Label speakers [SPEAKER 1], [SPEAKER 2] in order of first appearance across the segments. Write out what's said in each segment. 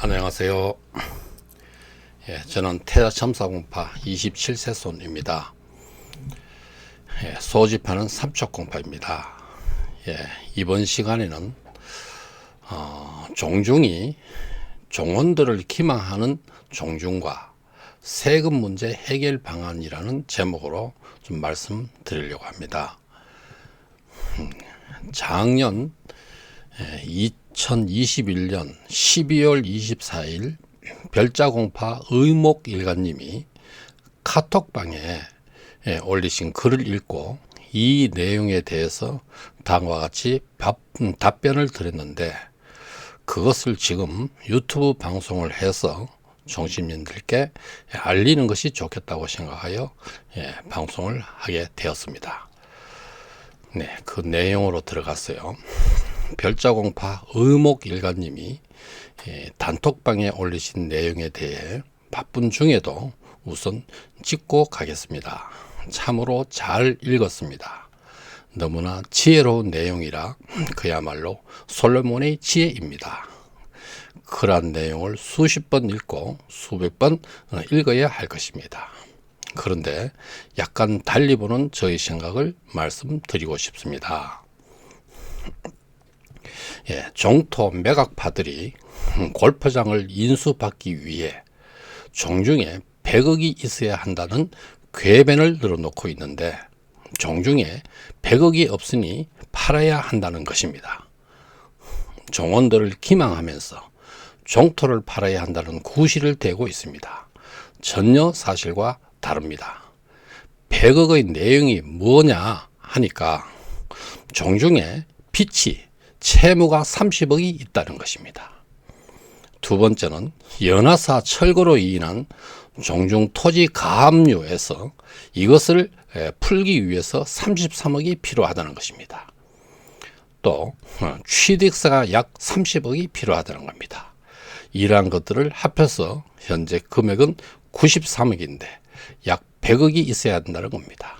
[SPEAKER 1] 안녕하세요. 저는 태자첨사공파 27세 손입니다. 소집하는 삼척공파입니다. 이번 시간에는 종중이 종원들을 기망하는 종중과 세금 문제 해결 방안이라는 제목으로 좀 말씀드리려고 합니다. 작년 2021년 12월 24일 별자공파 의목일가님이 카톡방에 올리신 글을 읽고 이 내용에 대해서 다음과 같이 답변을 드렸는데, 그것을 지금 유튜브 방송을 해서 종신민들께 알리는 것이 좋겠다고 생각하여 방송을 하게 되었습니다. 그 내용으로 들어갔어요. 별자공파 의목일가님이 단톡방에 올리신 내용에 대해 바쁜 중에도 우선 짚고 가겠습니다. 참으로 잘 읽었습니다. 너무나 지혜로운 내용이라 그야말로 솔로몬의 지혜입니다. 그러한 내용을 수십 번 읽고 수백 번 읽어야 할 것입니다. 그런데 약간 달리 보는 저의 생각을 말씀드리고 싶습니다. 종토 매각파들이 골프장을 인수받기 위해 종중에 100억이 있어야 한다는 궤변을 늘어놓고 있는데, 종중에 100억이 없으니 팔아야 한다는 것입니다. 종원들을 기망하면서 종토를 팔아야 한다는 구실을 대고 있습니다. 전혀 사실과 다릅니다. 100억의 내용이 뭐냐 하니까 종중에 빚이 채무가 30억이 있다는 것입니다. 두 번째는 연하사 철거로 인한 종중 토지 가압류에서 이것을 풀기 위해서 33억이 필요하다는 것입니다. 또 취득세가 약 30억이 필요하다는 겁니다. 이러한 것들을 합해서 현재 금액은 93억인데 약 100억이 있어야 한다는 겁니다.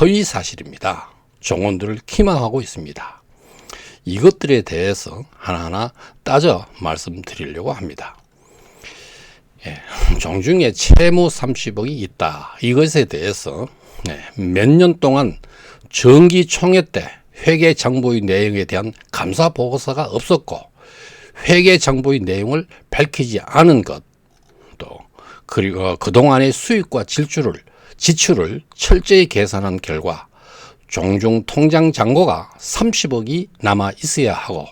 [SPEAKER 1] 허위 사실입니다. 종원들을 기망하고 있습니다. 이것들에 대해서 하나하나 따져 말씀드리려고 합니다. 종중에 채무 30억이 있다. 이것에 대해서 몇 년 동안 정기총회 때 회계장부의 내용에 대한 감사보고서가 없었고, 회계장부의 내용을 밝히지 않은 것, 또 그리고 그동안의 수입과 지출을 철저히 계산한 결과 종중 통장 잔고가 30억이 남아 있어야 하고,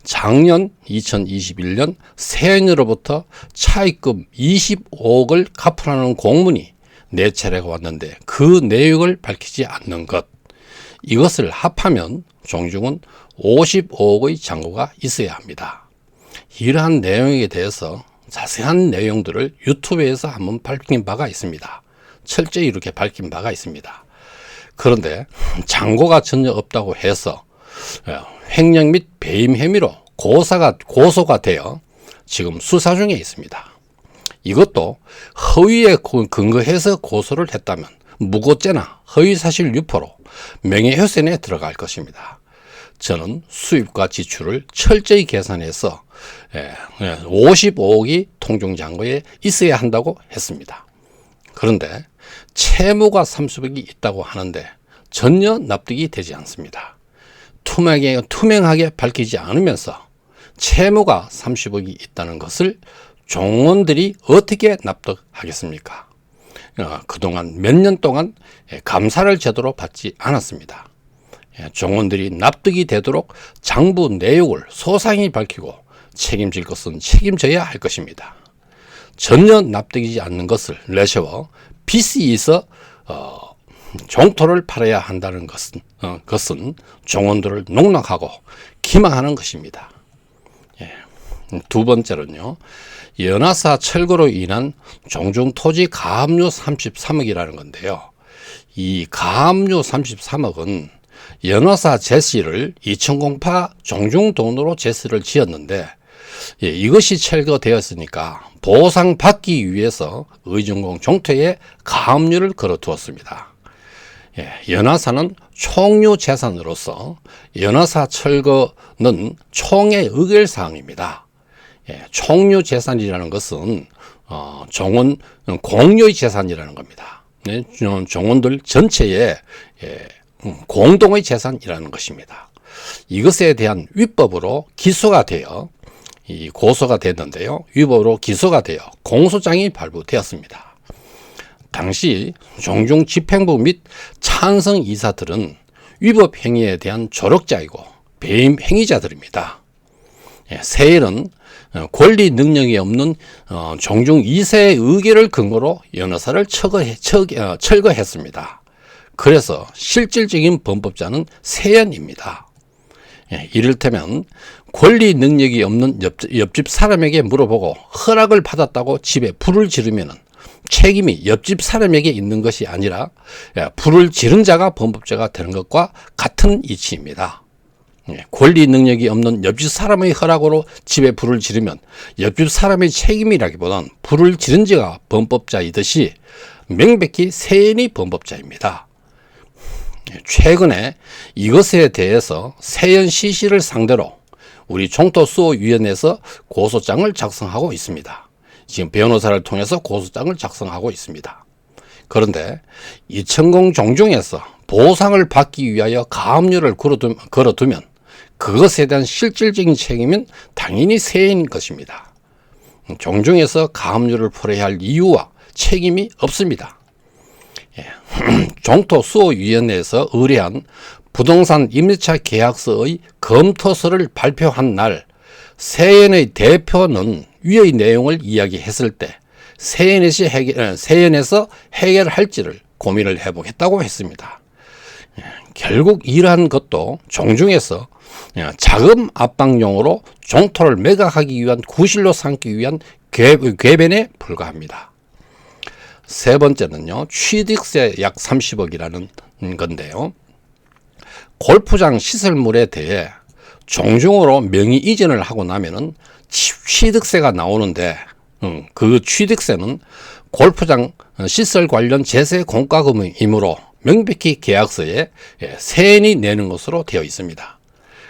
[SPEAKER 1] 작년 2021년 세연으로부터 차입금 25억을 갚으라는 공문이 4차례가 왔는데 그 내용을 밝히지 않는 것, 이것을 합하면 종중은 55억의 잔고가 있어야 합니다. 이러한 내용에 대해서 자세한 내용들을 유튜브에서 한번 밝힌 바가 있습니다. 철저히 이렇게 밝힌 바가 있습니다. 그런데 잔고가 전혀 없다고 해서 횡령 및 배임 혐의로 고소가 되어 지금 수사 중에 있습니다. 이것도 허위에 근거해서 고소를 했다면 무고죄나 허위사실 유포로 명예훼손에 들어갈 것입니다. 저는 수입과 지출을 철저히 계산해서 55억이 통중잔고에 있어야 한다고 했습니다. 그런데 채무가 30억이 있다고 하는데 전혀 납득이 되지 않습니다. 투명하게 밝히지 않으면서 채무가 30억이 있다는 것을 종원들이 어떻게 납득하겠습니까? 그동안 몇 년 동안 감사를 제대로 받지 않았습니다. 종원들이 납득이 되도록 장부 내용을 소상히 밝히고 책임질 것은 책임져야 할 것입니다. 전혀 납득이지 않는 것을 내세워 빚이 있어 종토를 팔아야 한다는 것은 종원들을 농락하고 기망하는 것입니다. 두 번째로는요, 연하사 철거로 인한 종중 토지 가압류 33억이라는 건데요. 이 가압류 33억은 연하사 제시를 이천공파 종중 돈으로 제시를 지었는데, 이것이 철거되었으니까 보상받기 위해서 의정공 종토에 가압류를 걸어두었습니다. 연하사는 총유 재산으로서 연하사 철거는 총의 의결사항입니다. 총유 재산이라는 것은 종원 공유의 재산이라는 겁니다. 네, 종원들 전체의 공동의 재산이라는 것입니다. 이것에 대한 위법으로 기소가 되어 고소가 됐는데요. 위법으로 기소가 되어 공소장이 발부되었습니다. 당시 종중 집행부 및 찬성 이사들은 위법 행위에 대한 조력자이고 배임 행위자들입니다. 세일은 권리 능력이 없는 종중 2세의 의결을 근거로 연호사를 철거했습니다. 그래서 실질적인 범법자는 세연입니다. 이를테면 권리 능력이 없는 옆집 사람에게 물어보고 허락을 받았다고 집에 불을 지르면 책임이 옆집 사람에게 있는 것이 아니라 불을 지른 자가 범법자가 되는 것과 같은 이치입니다. 권리 능력이 없는 옆집 사람의 허락으로 집에 불을 지르면 옆집 사람의 책임이라기보단 불을 지른 자가 범법자이듯이 명백히 세연이 범법자입니다. 최근에 이것에 대해서 세연 씨를 상대로 우리 종토수호위원회에서 고소장을 작성하고 있습니다. 지금 변호사를 통해서 고소장을 작성하고 있습니다. 그런데 이천공 종중에서 보상을 받기 위하여 가압류를 걸어두면 그것에 대한 실질적인 책임은 당연히 세인인 것입니다. 종중에서 가압류를 풀어야 할 이유와 책임이 없습니다. 종토수호위원회에서 의뢰한 부동산 임대차 계약서의 검토서를 발표한 날 세연의 대표는 위의 내용을 이야기했을 때 세연에서 해결할지를 고민을 해보겠다고 했습니다. 결국 이러한 것도 종중에서 자금 압박용으로 종토를 매각하기 위한 구실로 삼기 위한 궤변에 불과합니다. 세 번째는요, 취득세 약 30억이라는 건데요. 골프장 시설물에 대해 종중으로 명의 이전을 하고 나면은 취득세가 나오는데, 그 취득세는 골프장 시설 관련 제세 공과금이므로 명백히 계약서에 세연이 내는 것으로 되어 있습니다.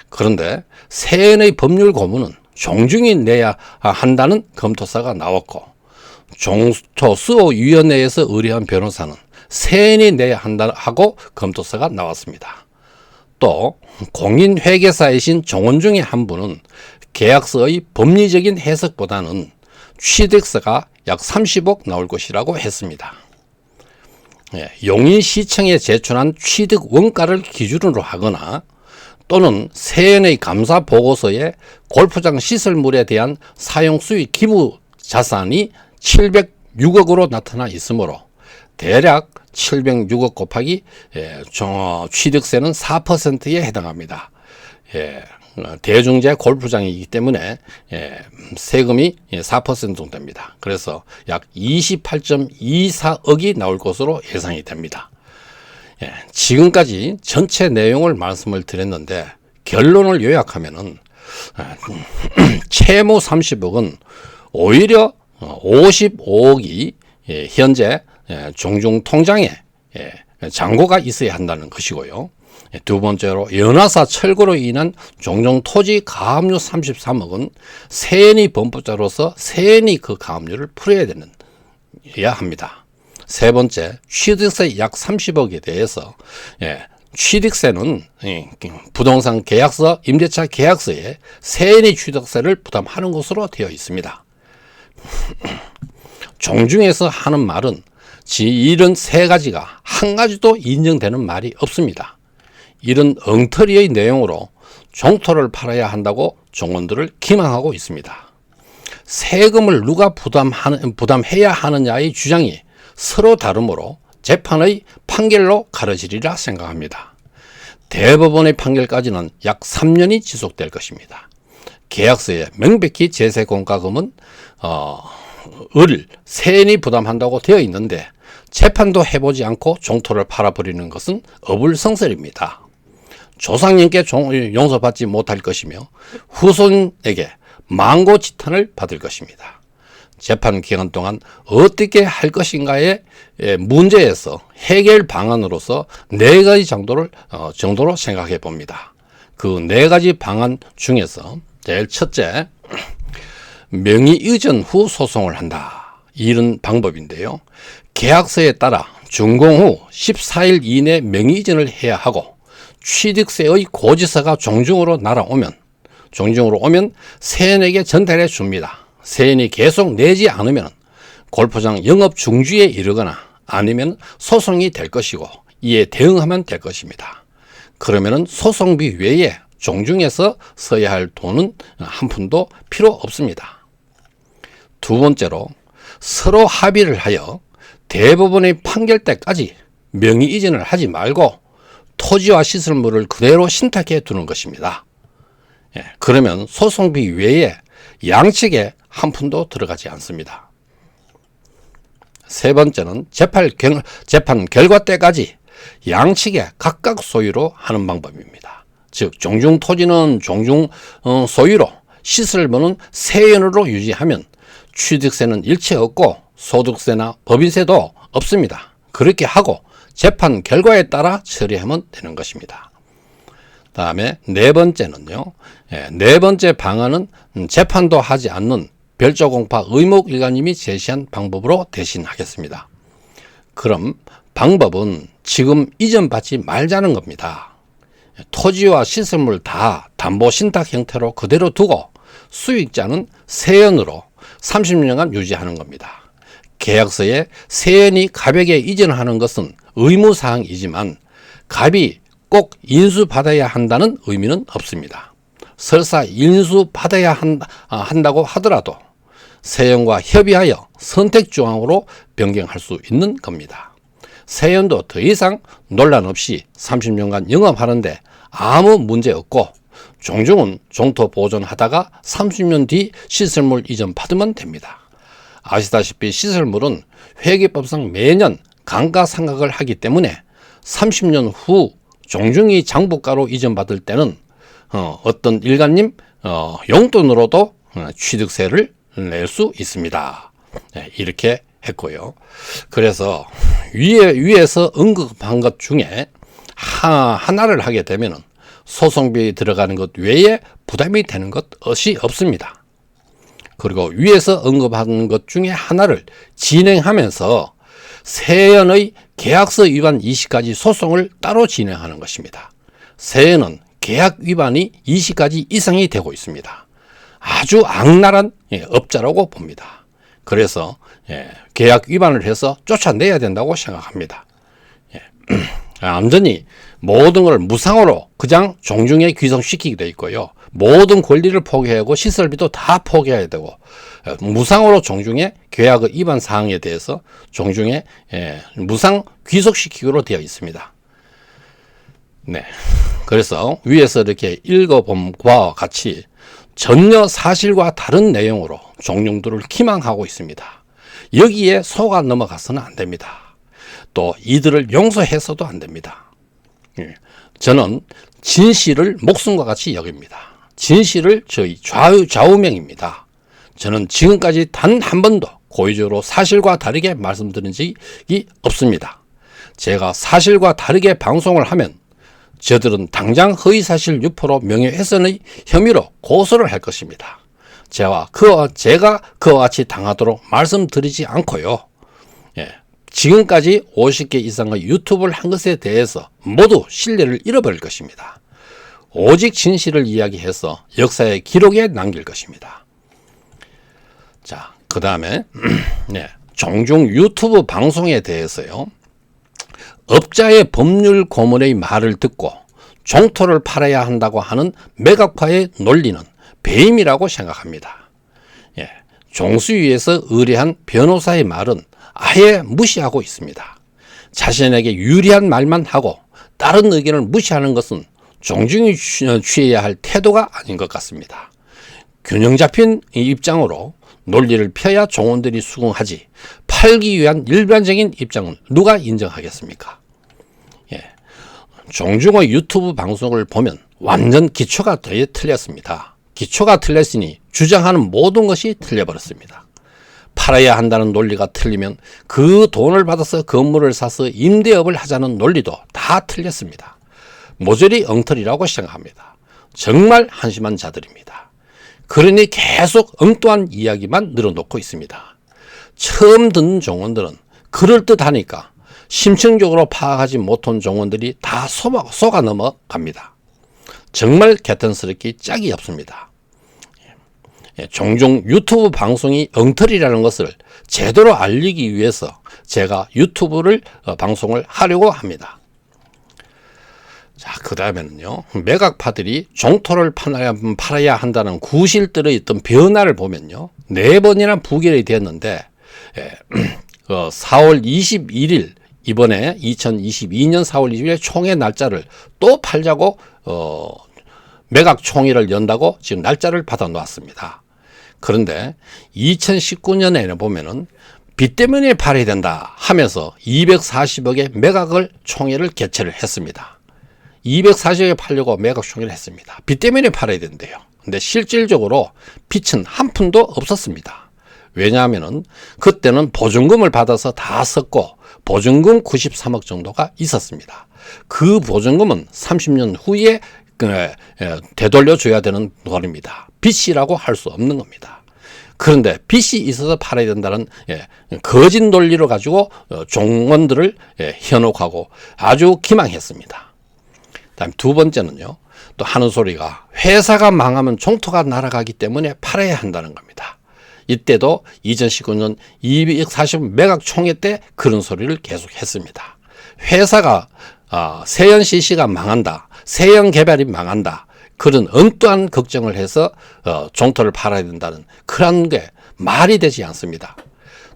[SPEAKER 1] 그런데 세연의 법률 고문은 종중이 내야 한다는 검토서가 나왔고, 종토수호위원회에서 의뢰한 변호사는 세연이 내야 한다 하고 검토서가 나왔습니다. 또 공인회계사이신 종원 중에 한 분은 계약서의 법리적인 해석보다는 취득세가 약 30억 나올 것이라고 했습니다. 용인시청에 제출한 취득 원가를 기준으로 하거나 또는 세연의 감사 보고서에 골프장 시설물에 대한 사용수익 기부 자산이 706억으로 나타나 있으므로 대략 706억 곱하기 취득세는 4%에 해당합니다. 대중제 골프장이기 때문에 세금이 4% 정도 됩니다. 그래서 약 28.24억이 나올 것으로 예상이 됩니다. 지금까지 전체 내용을 말씀을 드렸는데 결론을 요약하면은 채무 30억은 오히려 55억이 현재 종중 통장에 잔고가 있어야 한다는 것이고요. 두 번째로 연화사 철거로 인한 종중 토지 가압류 33억은 세연이 범법자로서 세연이 그 가압류를 풀어야 합니다. 세 번째, 취득세 약 30억에 대해서 취득세는 부동산 계약서, 임대차 계약서에 세연이 취득세를 부담하는 것으로 되어 있습니다. 종중에서 하는 말은 이런 세 가지가 한 가지도 인정되는 말이 없습니다. 이런 엉터리의 내용으로 종토를 팔아야 한다고 종원들을 기망하고 있습니다. 세금을 누가 부담해야 하느냐의 주장이 서로 다르므로 재판의 판결로 가려지리라 생각합니다. 대법원의 판결까지는 약 3년이 지속될 것입니다. 계약서에 명백히 제세 공과금은 을 세연이 부담한다고 되어 있는데 재판도 해보지 않고 종토를 팔아버리는 것은 어불성설입니다. 조상님께 용서받지 못할 것이며 후손에게 망고지탄을 받을 것입니다. 재판 기간 동안 어떻게 할 것인가의 문제에서 해결 방안으로서 네 가지 정도로 생각해 봅니다. 그 네 가지 방안 중에서 제일 첫째, 명의 이전 후 소송을 한다. 이런 방법인데요. 계약서에 따라 준공 후 14일 이내 명의 이전을 해야 하고 취득세의 고지서가 종중으로 오면 세연에게 전달해 줍니다. 세연이 계속 내지 않으면 골프장 영업 중지에 이르거나 아니면 소송이 될 것이고 이에 대응하면 될 것입니다. 그러면은 소송비 외에 종중에서 써야 할 돈은 한 푼도 필요 없습니다. 두 번째로 서로 합의를 하여 대법원의 판결 때까지 명의 이전을 하지 말고 토지와 시설물을 그대로 신탁해 두는 것입니다. 그러면 소송비 외에 양측에 한 푼도 들어가지 않습니다. 세 번째는 재판 결과 때까지 양측에 각각 소유로 하는 방법입니다. 즉 종중 토지는 종중 소유로, 시설물은 세연으로 유지하면 취득세는 일체 없고 소득세나 법인세도 없습니다. 그렇게 하고 재판 결과에 따라 처리하면 되는 것입니다. 다음에 네 번째는요. 네 번째 방안은 재판도 하지 않는 별조공파 의목일가님이 제시한 방법으로 대신하겠습니다. 그럼 방법은 지금 이전받지 말자는 겁니다. 토지와 시설물 다 담보 신탁 형태로 그대로 두고 수익자는 세연으로 30년간 유지하는 겁니다. 계약서에 세연이 갑에게 이전하는 것은 의무사항이지만 갑이 꼭 인수받아야 한다는 의미는 없습니다. 설사 인수받아야 한다고 하더라도 세연과 협의하여 선택조항으로 변경할 수 있는 겁니다. 세연도 더 이상 논란 없이 30년간 영업하는데 아무 문제 없고 종중은 종토 보존하다가 30년 뒤 시설물 이전 받으면 됩니다. 아시다시피 시설물은 회계법상 매년 감가상각을 하기 때문에 30년 후 종중이 장부가로 이전받을 때는 어떤 일가님 용돈으로도 취득세를 낼 수 있습니다. 이렇게 했고요. 그래서 위에서 언급한 것 중에 하나를 하게 되면 소송비에 들어가는 것 외에 부담이 되는 것이 없습니다. 그리고 위에서 언급한 것 중에 하나를 진행하면서 세연의 계약서 위반 20가지 소송을 따로 진행하는 것입니다. 세연은 계약 위반이 20가지 이상이 되고 있습니다. 아주 악랄한 업자라고 봅니다. 그래서 계약 위반을 해서 쫓아내야 된다고 생각합니다. 암전이 모든 걸 무상으로 그냥 종중에 귀속시키게 돼 있고요. 모든 권리를 포기하고 시설비도 다 포기해야 되고 무상으로 종중에 계약의 위반 사항에 대해서 종중에 무상 귀속시키기로 되어 있습니다. 네, 그래서 위에서 이렇게 읽어본 바와 같이 전혀 사실과 다른 내용으로 종중들을 기망하고 있습니다. 여기에 속아 넘어가서는 안 됩니다. 또 이들을 용서해서도 안 됩니다. 저는 진실을 목숨과 같이 여깁니다. 진실을 저희 좌우명입니다. 저는 지금까지 단 한 번도 고의적으로 사실과 다르게 말씀드린 적이 없습니다. 제가 사실과 다르게 방송을 하면 저들은 당장 허위사실 유포로 명예훼손의 혐의로 고소를 할 것입니다. 제가 그와 같이 당하도록 말씀드리지 않고요. 지금까지 50개 이상의 유튜브를 한 것에 대해서 모두 신뢰를 잃어버릴 것입니다. 오직 진실을 이야기해서 역사의 기록에 남길 것입니다. 자, 그 다음에 종중 유튜브 방송에 대해서요. 업자의 법률 고문의 말을 듣고 종토를 팔아야 한다고 하는 매각파의 논리는 배임이라고 생각합니다. 종수위에서 의뢰한 변호사의 말은 아예 무시하고 있습니다. 자신에게 유리한 말만 하고 다른 의견을 무시하는 것은 종중이 취해야 할 태도가 아닌 것 같습니다. 균형 잡힌 입장으로 논리를 펴야 종원들이 수긍하지 팔기 위한 일반적인 입장은 누가 인정하겠습니까? 종중의 유튜브 방송을 보면 완전 기초가 틀렸습니다. 기초가 틀렸으니 주장하는 모든 것이 틀려버렸습니다. 팔아야 한다는 논리가 틀리면 그 돈을 받아서 건물을 사서 임대업을 하자는 논리도 다 틀렸습니다. 모조리 엉터리라고 생각합니다. 정말 한심한 자들입니다. 그러니 계속 엉뚱한 이야기만 늘어놓고 있습니다. 처음 듣는 종원들은 그럴듯하니까 심층적으로 파악하지 못한 종원들이 다 속아 넘어갑니다. 정말 개탄스럽기 짝이 없습니다. 종종 유튜브 방송이 엉터리라는 것을 제대로 알리기 위해서 제가 유튜브를 방송을 하려고 합니다. 자, 그 다음에는요, 매각파들이 종토를 팔아야 한다는 구실들의 있던 변화를 보면요, 4번이나 부결이 되었는데 4월 21일 이번에 2022년 4월 20일에 총회 날짜를 또 팔자고 매각 총회를 연다고 지금 날짜를 받아 놓았습니다. 그런데 2019년에는 보면은 빚 때문에 팔아야 된다 하면서 240억의 매각을 총회를 개최를 했습니다. 240억에 팔려고 매각 총회를 했습니다. 빚 때문에 팔아야 된대요. 근데 실질적으로 빚은 한 푼도 없었습니다. 왜냐하면은 그때는 보증금을 받아서 다 썼고 보증금 93억 정도가 있었습니다. 그 보증금은 30년 후에 되돌려 줘야 되는 돈입니다. 빚이라고 할 수 없는 겁니다. 그런데 빚이 있어서 팔아야 된다는 거짓 논리로 가지고 종원들을 현혹하고 아주 기망했습니다. 다음 두 번째는요, 또 하는 소리가 회사가 망하면 종토가 날아가기 때문에 팔아야 한다는 겁니다. 이때도 2019년 240 매각 총회 때 그런 소리를 계속 했습니다. 회사가 세연 CC가 망한다, 세연 개발이 망한다, 그런 엉뚱한 걱정을 해서 종토를 팔아야 된다는 그런 게 말이 되지 않습니다.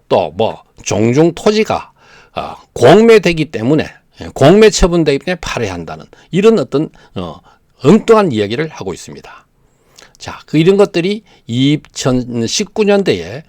[SPEAKER 1] 또 종중 토지가 공매되기 때문에 공매 처분되기 때문에 팔아야 한다는 이런 어떤 엉뚱한 이야기를 하고 있습니다. 자, 이런 것들이 2019년대에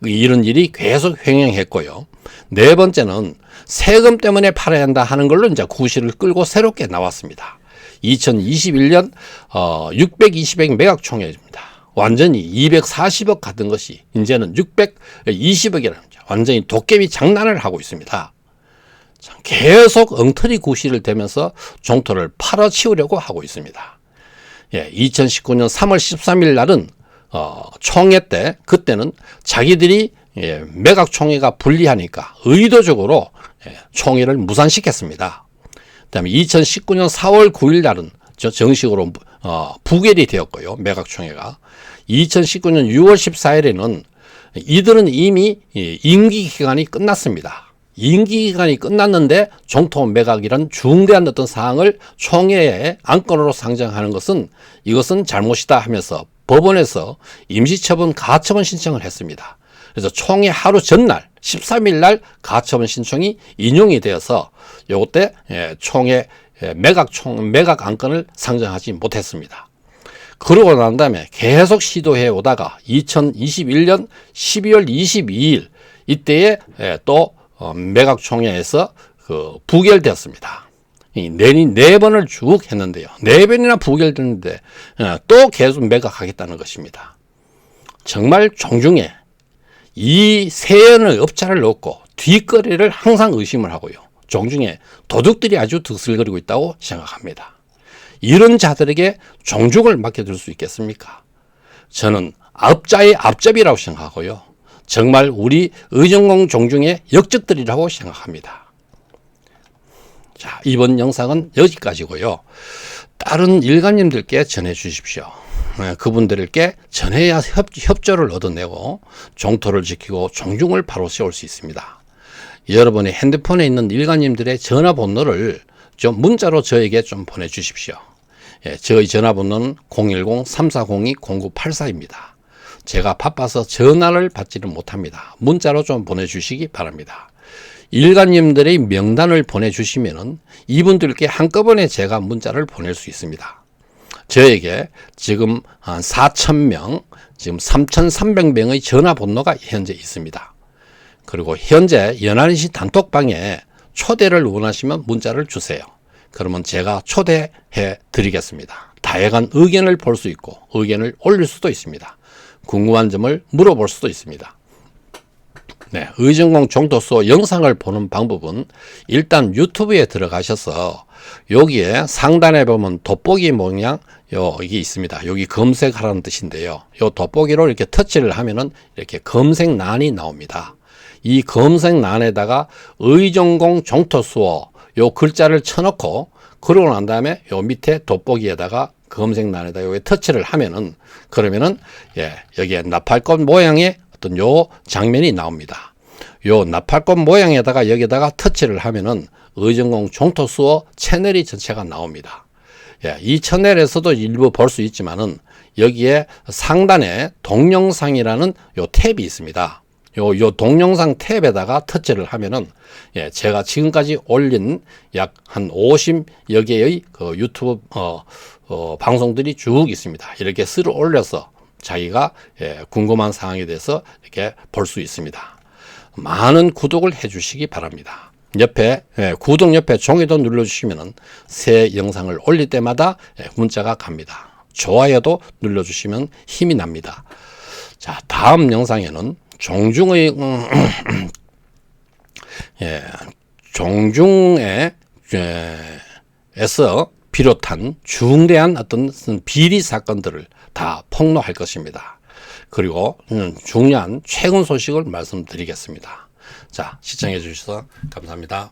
[SPEAKER 1] 이런 일이 계속 횡행했고요. 네 번째는 세금 때문에 팔아야 한다 하는 걸로 이제 구실을 끌고 새롭게 나왔습니다. 2021년 620억 매각 총액입니다. 완전히 240억 같은 것이 이제는 620억이라는 완전히 도깨비 장난을 하고 있습니다. 계속 엉터리 구실을 대면서 종토를 팔아치우려고 하고 있습니다. 2019년 3월 13일 날은 총회 때 그때는 자기들이 매각 총회가 불리하니까 의도적으로 총회를 무산시켰습니다. 그다음에 2019년 4월 9일 날은 정식으로 부결이 되었고요. 매각 총회가 2019년 6월 14일에는 이들은 이미 임기 기간이 끝났습니다. 임기 기간이 끝났는데 종토 매각이란 중대한 어떤 사항을 총회에 안건으로 상정하는 것은 이것은 잘못이다 하면서 법원에서 임시처분 가처분 신청을 했습니다. 그래서 총회 하루 전날 13일 날 가처분 신청이 인용이 되어서 요때 총회 매각 안건을 상정하지 못했습니다. 그러고 난 다음에 계속 시도해 오다가 2021년 12월 22일 이때에 또 매각 총회에서 부결되었습니다. 네 번을 쭉 했는데요. 4번이나 부결됐는데 또 계속 매각하겠다는 것입니다. 정말 종중에 이 세연의 업자를 넣고 뒷거래를 항상 의심을 하고요. 종중에 도둑들이 아주 득슬거리고 있다고 생각합니다. 이런 자들에게 종중을 맡겨둘 수 있겠습니까? 저는 업자의 앞잡이라고 생각하고요. 정말 우리 의정공 종중의 역적들이라고 생각합니다. 자, 이번 영상은 여기까지고요. 다른 일가님들께 전해 주십시오. 그분들께 전해야 협조를 얻어내고 종토를 지키고 종중을 바로 세울 수 있습니다. 여러분의 핸드폰에 있는 일가님들의 전화번호를 좀 문자로 저에게 좀 보내주십시오. 저희 전화번호는 010-3402-0984입니다. 제가 바빠서 전화를 받지를 못합니다. 문자로 좀 보내주시기 바랍니다. 일가님들의 명단을 보내주시면은 이분들께 한꺼번에 제가 문자를 보낼 수 있습니다. 저에게 지금 한 4,000명, 지금 3,300명의 전화번호가 현재 있습니다. 그리고 현재 연안시 단톡방에 초대를 원하시면 문자를 주세요. 그러면 제가 초대해 드리겠습니다. 다양한 의견을 볼 수 있고 의견을 올릴 수도 있습니다. 궁금한 점을 물어볼 수도 있습니다. 의정공 종토소 영상을 보는 방법은 일단 유튜브에 들어가셔서 여기에 상단에 보면 돋보기 모양 이게 있습니다. 여기 검색하라는 뜻인데요. 요 돋보기로 이렇게 터치를 하면은 이렇게 검색란이 나옵니다. 이 검색란에다가 의전공 종토수어 요 글자를 쳐놓고 그러고 난 다음에 요 밑에 돋보기에다가 검색란에다 여기 터치를 하면은 그러면은 여기에 나팔꽃 모양의 어떤 요 장면이 나옵니다. 요 나팔꽃 모양에다가 여기다가 터치를 하면은 의전공 종토수어 채널이 전체가 나옵니다. 이 채널에서도 일부 볼 수 있지만은 여기에 상단에 동영상이라는 요 탭이 있습니다. 요 동영상 탭에다가 터치를 하면은 제가 지금까지 올린 약 한 50여 개의 그 유튜브 방송들이 쭉 있습니다. 이렇게 쓸어 올려서 자기가 궁금한 사항에 대해서 이렇게 볼 수 있습니다. 많은 구독을 해 주시기 바랍니다. 옆에 구독 옆에 종이도 눌러주시면은 새 영상을 올릴 때마다 문자가 갑니다. 좋아요도 눌러주시면 힘이 납니다. 자, 다음 영상에는 종중의 종중에서 비롯한 중대한 어떤 비리 사건들을 다 폭로할 것입니다. 그리고 중요한 최근 소식을 말씀드리겠습니다. 자, 시청해 주셔서 감사합니다.